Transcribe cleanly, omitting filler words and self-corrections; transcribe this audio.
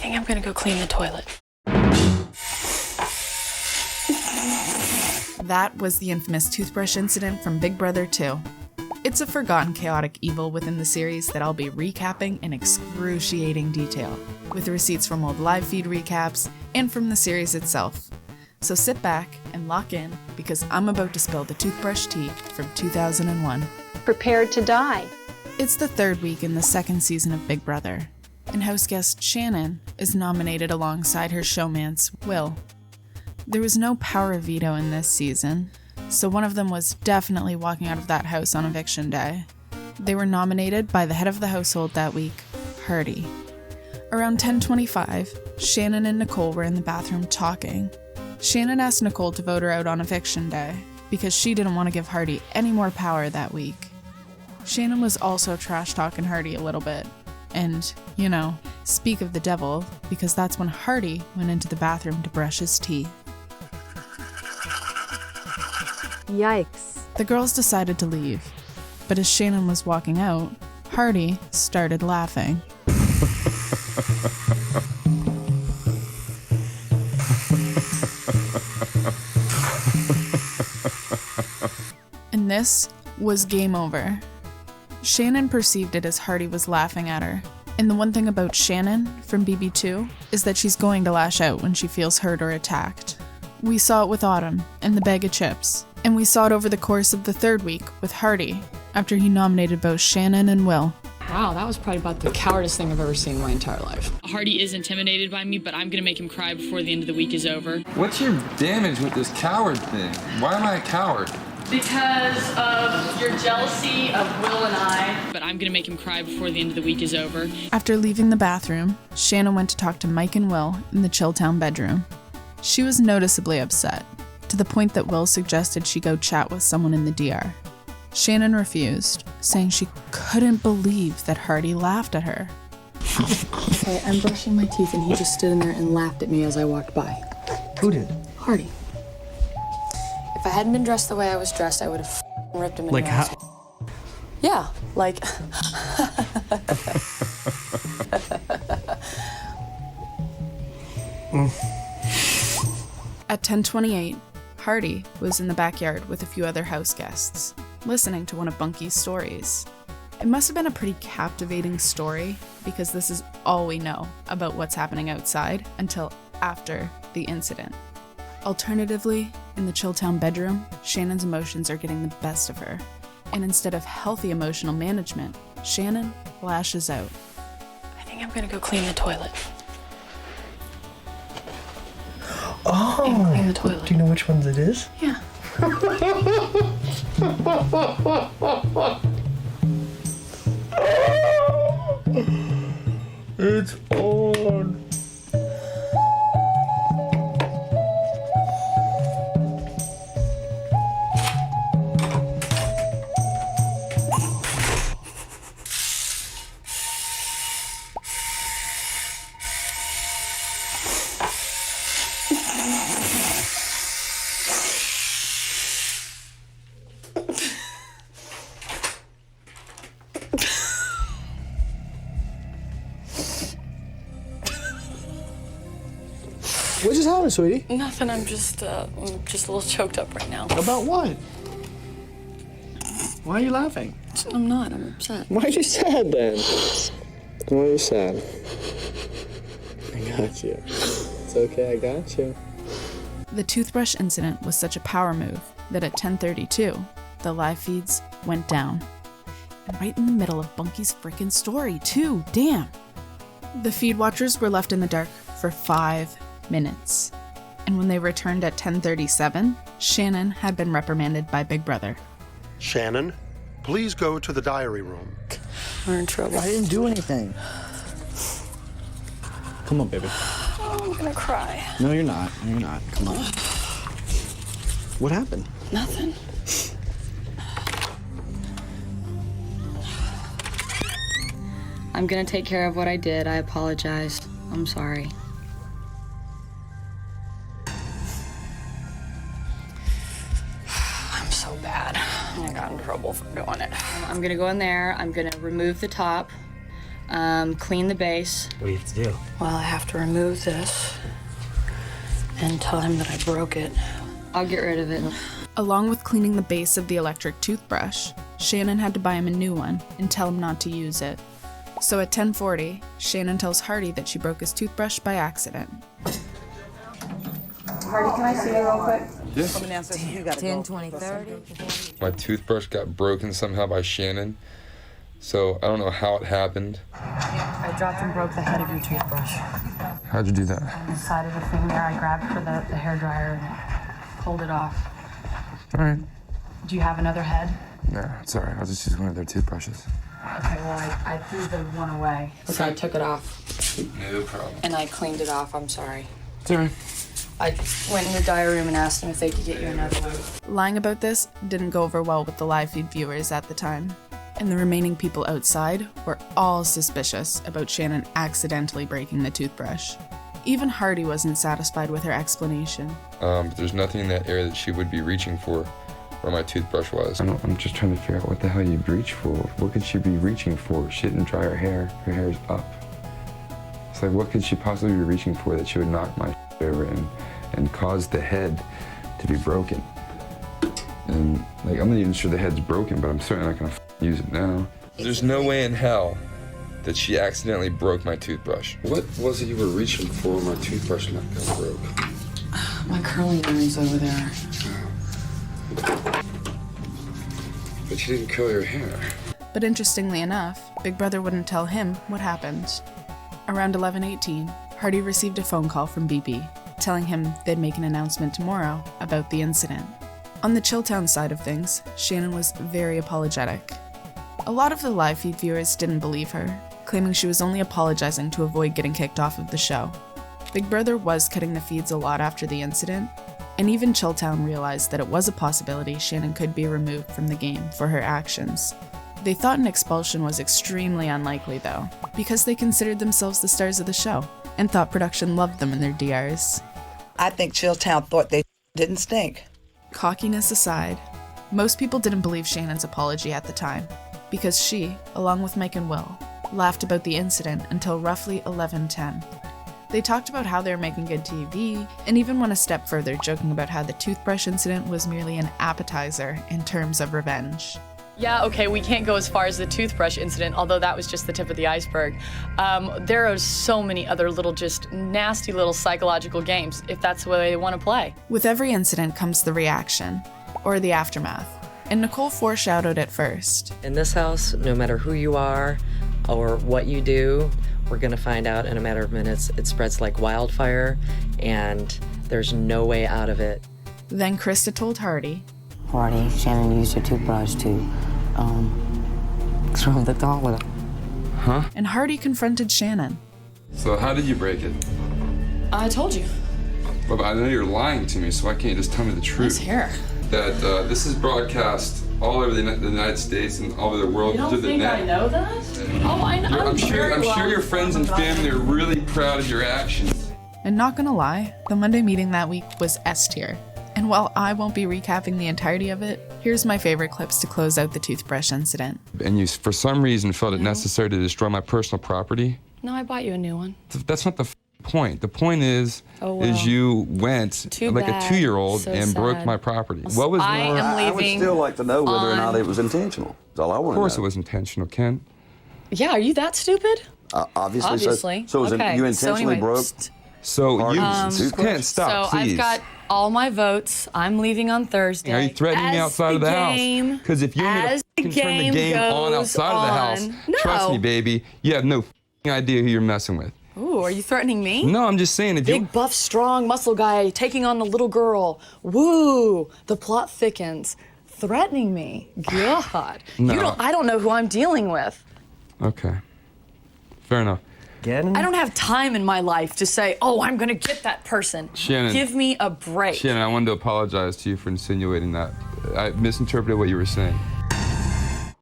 think I'm gonna go clean the toilet. That was the infamous Toothbrush Incident from Big Brother 2. It's a forgotten chaotic evil within the series that I'll be recapping in excruciating detail, with receipts from old live feed recaps and from the series itself. So sit back and lock in, because I'm about to spill the toothbrush tea from 2001. Prepared to die. It's the third week in the second season of Big Brother, and house guest Shannon is nominated alongside her showmance, Will. There was no power veto in this season, so one of them was definitely walking out of that house on eviction day. They were nominated by the head of the household that week, Hardy. Around 10:25, Shannon and Nicole were in the bathroom talking. Shannon asked Nicole to vote her out on eviction day because she didn't want to give Hardy any more power that week. Shannon was also trash-talking Hardy a little bit. And, speak of the devil, because that's when Hardy went into the bathroom to brush his teeth. Yikes. The girls decided to leave, but as Shannon was walking out, Hardy started laughing. And this was game over. Shannon perceived it as Hardy was laughing at her. And the one thing about Shannon from BB2 is that she's going to lash out when she feels hurt or attacked. We saw it with Autumn and the bag of chips. And we saw it over the course of the third week with Hardy, after he nominated both Shannon and Will. Wow, that was probably about the cowardest thing I've ever seen in my entire life. Hardy is intimidated by me, but I'm gonna make him cry before the end of the week is over. What's your damage with this coward thing? Why am I a coward? Because of your jealousy of Will and I. But I'm gonna make him cry before the end of the week is over. After leaving the bathroom, Shannon went to talk to Mike and Will in the Chilltown bedroom. She was noticeably upset, to the point that Will suggested she go chat with someone in the DR. Shannon refused, saying she couldn't believe that Hardy laughed at her. Okay, I'm brushing my teeth and he just stood in there and laughed at me as I walked by. Who did? Hardy. If I hadn't been dressed the way I was dressed, I would have ripped him in Like the how? ass. Yeah, like... At 10:28, Hardy was in the backyard with a few other house guests, listening to one of Bunky's stories. It must have been a pretty captivating story, because this is all we know about what's happening outside until after the incident. Alternatively, in the Chilltown bedroom, Shannon's emotions are getting the best of her, and instead of healthy emotional management, Shannon lashes out. I think I'm gonna go clean the toilet. Oh, Clean the toilet. do you know which ones it is? Yeah. It's on. What just happened, sweetie? Nothing, I'm just a little choked up right now. About what? Why are you laughing? I'm not, I'm upset. Why are you sad then? Why are you sad? I got you. It's okay, I got you. The Toothbrush Incident was such a power move that at 10:32, the live feeds went down. And right in the middle of Bunky's frickin' story, too, damn! The feed watchers were left in the dark for 5 minutes. And when they returned at 10:37, Shannon had been reprimanded by Big Brother. Shannon, please go to the diary room. We're in trouble. I didn't do anything. Come on, baby. Oh, I'm gonna cry. No, you're not. No, you're not. Come on. What happened? Nothing. I'm gonna take care of what I did. I apologize. I'm sorry. I'm so bad. I got in trouble for doing it. I'm gonna go in there. I'm gonna remove the top. Clean the base. What do you have to do? Well, I have to remove this and tell him that I broke it. I'll get rid of it. Along with cleaning the base of the electric toothbrush, Shannon had to buy him a new one and tell him not to use it. So at 10:40, Shannon tells Hardy that she broke his toothbrush by accident. Hardy, can I see you real quick? Yes. 10, 20, 30. My toothbrush got broken somehow by Shannon. So I don't know how it happened. I dropped and broke the head of your toothbrush. How'd you do that? On the side of the finger, I grabbed for the hairdryer and pulled it off. All right. Do you have another head? No, it's all right. I'll just use one of their toothbrushes. Okay, well, I threw the one away. So I took it off. No problem. And I cleaned it off, I'm sorry. It's all right. I went in the diary room and asked them if they could get you another one. Lying about this didn't go over well with the live feed viewers at the time, and the remaining people outside were all suspicious about Shannon accidentally breaking the toothbrush. Even Hardy wasn't satisfied with her explanation. But there's nothing in that area that she would be reaching for where my toothbrush was. I'm just trying to figure out what the hell you'd reach for. What could she be reaching for? She didn't dry her hair. Her hair's up. It's like, what could she possibly be reaching for that she would knock my over and cause the head to be broken? And like, I'm not even sure the head's broken, but I'm certainly not gonna use it now. There's no way in hell that she accidentally broke my toothbrush. What was it you were reaching for when my toothbrush got broke? My curling iron's over there. But she didn't curl your hair. But interestingly enough, Big Brother wouldn't tell him what happened. Around 11:18, Hardy received a phone call from BB, telling him they'd make an announcement tomorrow about the incident. On the Chilltown side of things, Shannon was very apologetic. A lot of the live feed viewers didn't believe her, claiming she was only apologizing to avoid getting kicked off of the show. Big Brother was cutting the feeds a lot after the incident, and even Chilltown realized that it was a possibility Shannon could be removed from the game for her actions. They thought an expulsion was extremely unlikely though, because they considered themselves the stars of the show, and thought production loved them in their DRs. I think Chilltown thought they didn't stink. Cockiness aside, most people didn't believe Shannon's apology at the time, because she, along with Mike and Will, laughed about the incident until roughly 11:10. They talked about how they were making good TV, and even went a step further, joking about how the toothbrush incident was merely an appetizer in terms of revenge. Yeah, okay, we can't go as far as the toothbrush incident, although that was just the tip of the iceberg. There are so many other little, just nasty little psychological games, if that's the way they want to play. With every incident comes the reaction, or the aftermath, and Nicole foreshadowed it first. In this house, no matter who you are or what you do, we're gonna find out in a matter of minutes. It spreads like wildfire, and there's no way out of it. Then Krista told Hardy, Hardy, Shannon used her toothbrush to throw the toilet. Huh? and Hardy confronted Shannon. So how did you break it? I told you. But I know you're lying to me, so why can't you just tell me the truth? Nice hair. That this is broadcast all over the United States and all over the world You don't through the think net. I know that? Oh, I know. I'm sure your friends and family are really proud of your actions. And not gonna lie, the Monday meeting that week was S tier. And while I won't be recapping the entirety of it, here's my favorite clips to close out the toothbrush incident. And you, for some reason, felt it necessary to destroy my personal property? No, I bought you a new one. That's not the point. The point is, you went Too like bad. a 2-year-old So and broke sad. my property. What was I more? am I would leaving. still like to know whether or not it was intentional. That's all I want to know. Of course it was intentional, Ken. Yeah, are you that stupid? Obviously. Obviously. So was Okay, you so intentionally anyway, broke? So you Toothbrush? can't stop, So please. I've got all my votes. I'm leaving on Thursday. Are you threatening me As outside of the house? Because if you want me as to the turn the game game on goes outside of the house, on. trust No. me, baby, you have no idea who you're messing with. Ooh, are you threatening me? No, I'm just saying if you. Big, buff, strong, muscle guy taking on the little girl. Woo! The plot thickens. Threatening me. God. No. I don't know who I'm dealing with. Okay. Fair enough. Again? I don't have time in my life to say, oh, I'm gonna get that person. Shannon. Give me a break. Shannon, I wanted to apologize to you for insinuating that. I misinterpreted what you were saying.